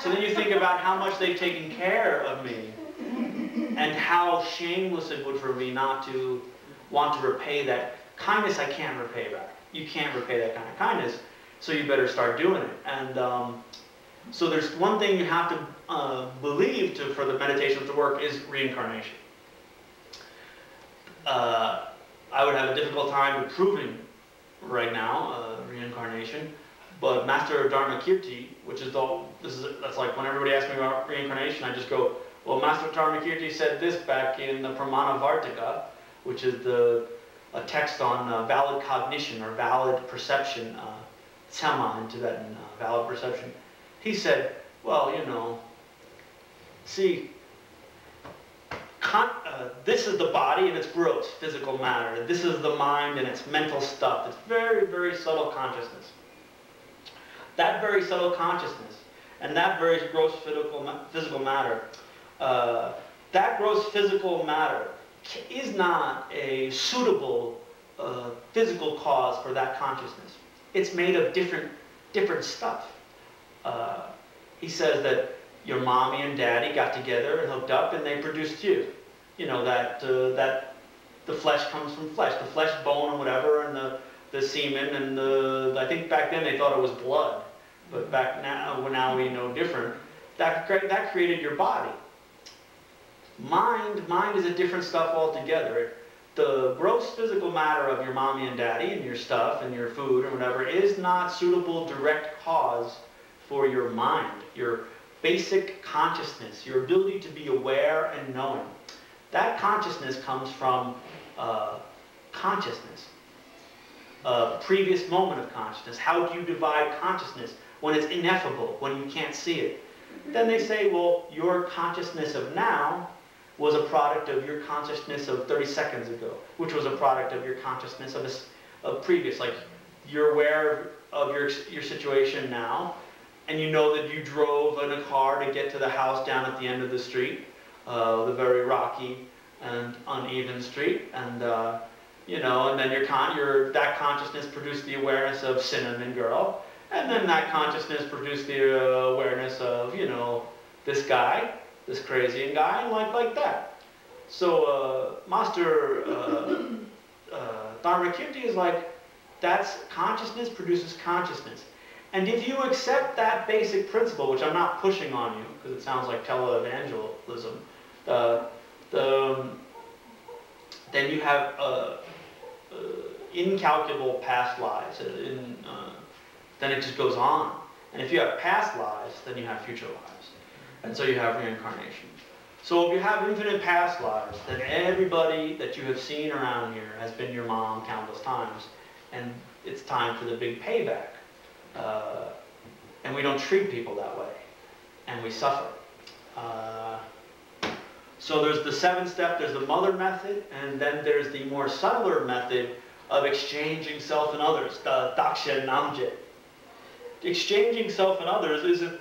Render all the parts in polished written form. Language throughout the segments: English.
So then you think about how much they've taken care of me and how shameless it would for me not to want to repay that kindness. I can't repay back. You can't repay that kind of kindness, so you better start doing it. And so there's one thing you have to believe for the meditation to work is reincarnation. I would have a difficult time proving right now reincarnation, but Master Dharmakirti, which is that's like when everybody asks me about reincarnation, I just go, well, Master Dharmakirti said this back in the Pramana Vartika, which is a text on valid cognition or valid perception, tsama in Tibetan, valid perception. He said, well, you know, see, this is the body and its gross physical matter. This is the mind and its mental stuff. It's very, very subtle consciousness. That very subtle consciousness and that very gross physical matter, that gross physical matter is not a suitable physical cause for that consciousness. It's made of different stuff. He says that your mommy and daddy got together and hooked up and they produced you. You know, that the flesh comes from flesh, the flesh, bone, and whatever, and the semen, and I think back then they thought it was blood, but now we know different. That created your body. Mind is a different stuff altogether. The gross physical matter of your mommy and daddy and your stuff and your food and whatever is not suitable direct cause for your mind, your basic consciousness, your ability to be aware and knowing. That consciousness comes from consciousness, a previous moment of consciousness. How do you divide consciousness when it's ineffable, when you can't see it? Then they say, well, your consciousness of now was a product of your consciousness of 30 seconds ago, which was a product of your consciousness of previous. Like, you're aware of your situation now, and you know that you drove in a car to get to the house down at the end of the street, the very rocky and uneven street, and you know, and then that consciousness produced the awareness of Cinnamon Girl, and then that consciousness produced the awareness of, you know, this guy, this crazy guy, and like that. So Master Dharmakirti is like, that's consciousness produces consciousness. And if you accept that basic principle, which I'm not pushing on you, because it sounds like televangelism, then you have incalculable past lives. Then it just goes on. And if you have past lives, then you have future lives. And so you have reincarnation. So if you have infinite past lives, then everybody that you have seen around here has been your mom countless times. And it's time for the big payback. And we don't treat people that way. And we suffer. So there's the 7-step, there's the mother method, and then there's the more subtler method of exchanging self and others, the Daksha Namje. Exchanging self and others isn't,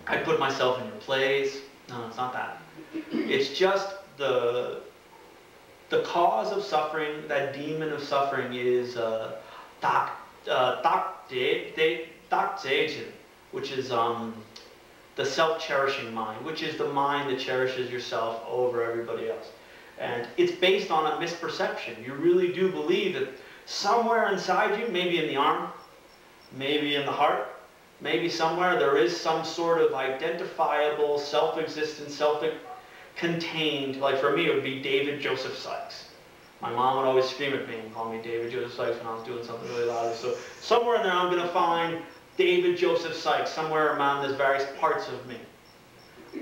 I put myself in your place. No, it's not that. It's just the cause of suffering, that demon of suffering is Dakjejin, which is the self-cherishing mind, which is the mind that cherishes yourself over everybody else. And it's based on a misperception. You really do believe that somewhere inside you, maybe in the arm, maybe in the heart, maybe somewhere there is some sort of identifiable, self-existent, self-contained, like for me it would be David Joseph Sykes. My mom would always scream at me and call me David Joseph Sykes when I was doing something really loud. So somewhere in there I'm going to find David Joseph Sykes, somewhere around these various parts of me.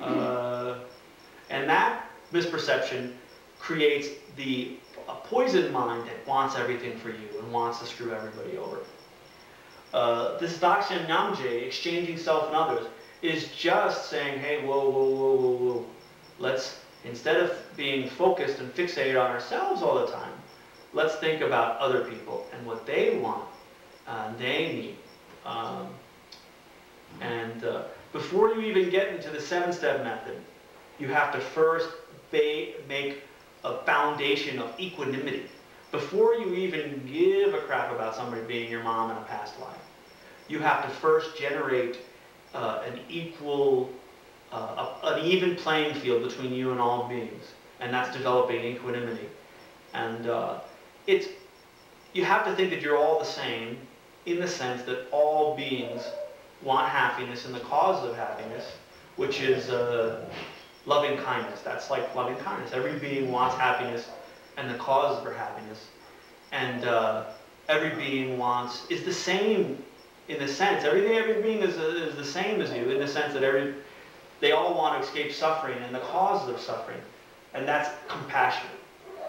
And that misperception creates a poisoned mind that wants everything for you and wants to screw everybody over. This Daksha Namje, exchanging self and others, is just saying, hey, whoa. Let's, instead of being focused and fixated on ourselves all the time, let's think about other people and what they want and they need. Before you even get into the 7-step method, you have to first make a foundation of equanimity. Before you even give a crap about somebody being your mom in a past life, you have to first generate an even playing field between you and all beings, and that's developing equanimity. And you have to think that you're all the same in the sense that all beings want happiness, and the cause of happiness, which is loving kindness. That's like loving kindness. Every being wants happiness and the cause for happiness. And every being is the same in the sense, every being is the same as you in the sense that they all want to escape suffering and the causes of suffering. And that's compassion.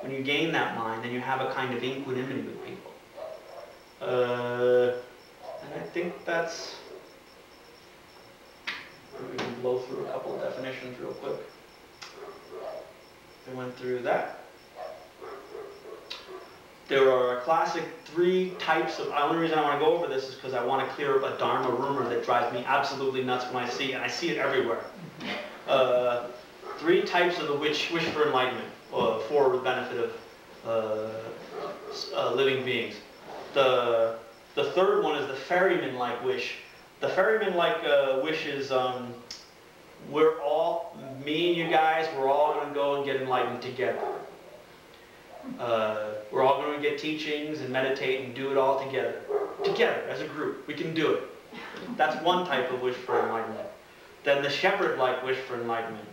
When you gain that mind, then you have a kind of equanimity with people. And I think that's... We can blow through a couple of definitions real quick. I went through that. There are a classic 3 types of... The only reason I want to go over this is because I want to clear up a Dharma rumor that drives me absolutely nuts when I see it, and I see it everywhere. 3 types of the wish for enlightenment, for the benefit of living beings. The third one is the ferryman-like wish. The ferryman-like wish is, me and you guys, we're all going to go and get enlightened together. We're all going to get teachings and meditate and do it all together. Together, as a group. We can do it. That's one type of wish for enlightenment. Then the shepherd-like wish for enlightenment,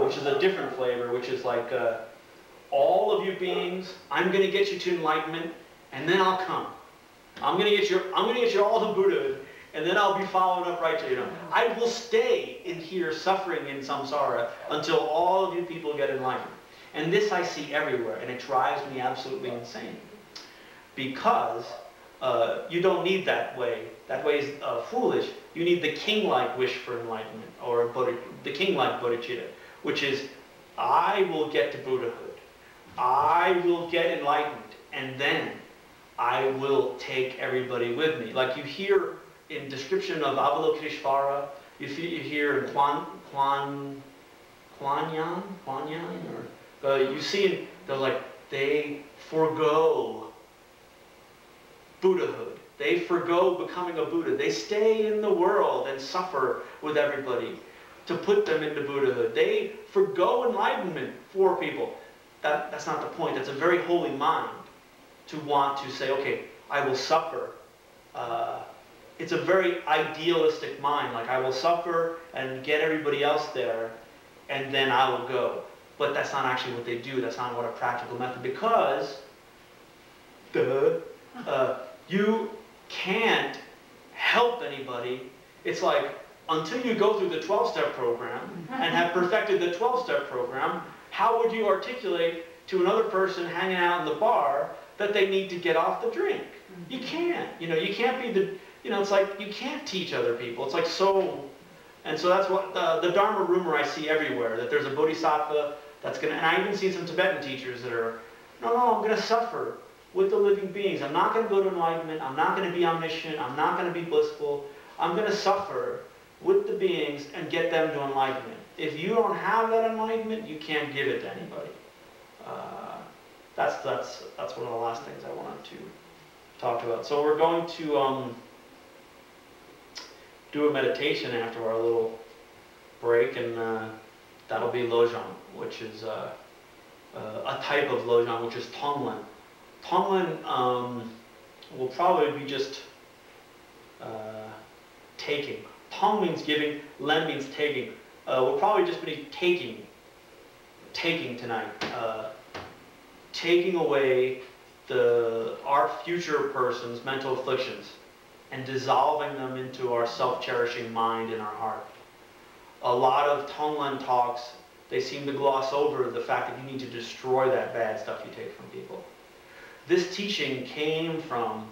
which is a different flavor, which is like, all of you beings, I'm going to get you to enlightenment, and then I'll come. I'm going to get you all to Buddhahood, and then I'll be following up right to you. I will stay in here suffering in samsara until all of you people get enlightened. And this I see everywhere, and it drives me absolutely insane. Because you don't need that way. That way is foolish. You need the king-like wish for enlightenment, or the king-like bodhicitta, which is, I will get to Buddhahood. I will get enlightened, and then I will take everybody with me. Like you hear in description of Avalokiteshvara, you hear in Kuan Yan, or you see they forgo Buddhahood. They forgo becoming a Buddha. They stay in the world and suffer with everybody to put them into Buddhahood. They forgo enlightenment for people. That's not the point. That's a very holy mind to want to say, okay, I will suffer. It's a very idealistic mind. Like, I will suffer and get everybody else there, and then I will go. But that's not actually what they do. That's not what a practical method, because you can't help anybody. It's like, until you go through the 12-step program and have perfected the 12-step program, how would you articulate to another person hanging out in the bar that they need to get off the drink? You can't. You can't be it's like, you can't teach other people. It's like so... And so that's what the Dharma rumor I see everywhere, that there's a bodhisattva that's going to... And I even see some Tibetan teachers that are, no, I'm going to suffer with the living beings. I'm not going to go to enlightenment. I'm not going to be omniscient. I'm not going to be blissful. I'm going to suffer with the beings and get them to enlightenment. If you don't have that enlightenment, you can't give it to anybody. That's one of the last things I wanted to talk about. So we're going to do a meditation after our little break, and that'll be Lojong, which is a type of Lojong, which is Tonglen. Tonglen will probably be just taking. Tong means giving, Len means taking. We'll probably just be taking tonight. Taking away our future person's mental afflictions and dissolving them into our self-cherishing mind and our heart. A lot of Tonglen talks, they seem to gloss over the fact that you need to destroy that bad stuff you take from people. This teaching came from